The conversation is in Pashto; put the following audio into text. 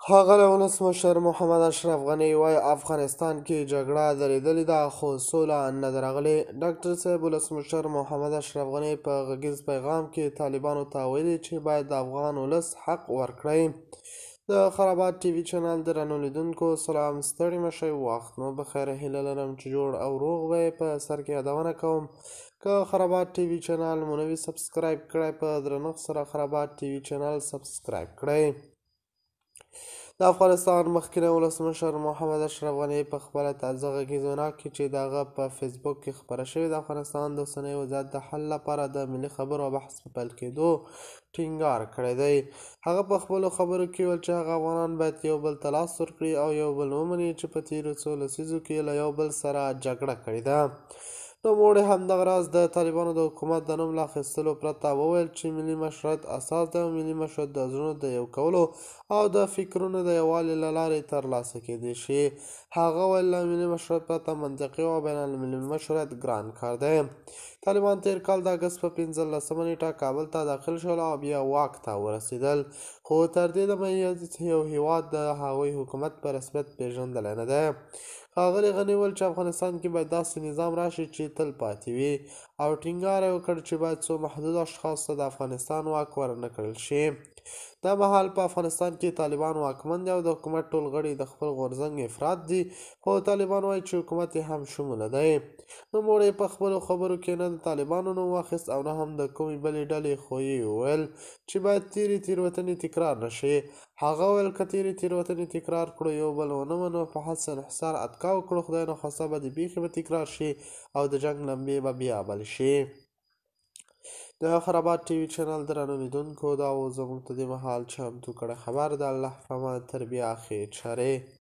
ښاغلی ولسمشر محمد اشرف غني وایي افغانستان کې جګړه درېدلې ده خو سوله نه ده راغلې. ډاکټر صاحب ولسمشر محمد اشرف غني په غږیز پیغام کې طالبانو ته ویلي چې باید د افغان ولس حق ورکړئ. د خرابات ټي وي چینل درنو لیدونکو سلام، ستړي مشئ، وخت مو بخیر. هیله لرم چې جوړ او روغ وئ. په سر کې یادونه کوم که خرابات ټي وي چینل مو نه وي سبسکرایب کړئ، په درنښت سره خرابات ټي وي چینل سبسکرایب کړئ. د افغانستان مخکینی ولسمشر محمد اشرف غني په خپله تازه غږیز وینا کې چې د هغه په فیسبوک کې خپره شوې د افغانستان د اوسني وضعیت د حل لپاره د ملي خبرو او بحث په پیل کېدو ټینګار کړی دی. هغه په خپلو خبرو کې ویل چې هغه افغانان باید یو بل ته لاس ورکړي او یو بل ومني چې په تېرو څو لسیزو کې له یو بل سره جګړه کړې ده. نوموړي همدغه راز د طالبانو د حکومت د نوم له اخیستلو پرته وویل چې ملي مشروعیت اساس دی او ملي مشروعیت د زړونو د یو کولو او د فکرونو د یووالي له لارې ترلاسه کېدی شي. هغه ویل له ملي مشروعیت پرته منطقي او بین المللي مشروعیت ګران کار دی. طالبان تېر کال د اګست په 15 نیټه کابل ته داخل شول او بیا واک ته ورسېدل، خو تر دې دمه یو هېواد د هغوی حکومت په رسمیت پېژندلی نه دی. ښاغلي غني وویل چې افغانستان کې باید داسې نظام راشي چې تل پاتې وي او ټینګار یې وکړ چې باید څو محدودو اشخاصو ته د افغانستان واک ورنه کړل شي. دا مهال په افغانستان کې طالبان واکمن دي او د حکومت ټول غړي د خپل غورځنګ افراد دي، خو طالبان وایي چې حکومت یې هم شموله دی. نوموړي په خپلو خبرو کې نه د طالبانو نوم واخیست او نه هم د کومې بلې ډلې، خو یې وویل چې باید تېروتنې تکرار نه شي. هغه ویل که تېروتنې تکرار کړو، یو بل ونه منو، په حسن انحصار اتکا وکړو، خدای نخواسته به د بیخي به تکرار شي او د جنګ لمبې به بیا بل شي. د خرابات ټي وي چینل درنو لیدونکو دا و زموږ ته دې مهال چمتو کړی خبر د الله په امان. تر بیا ښې چارې.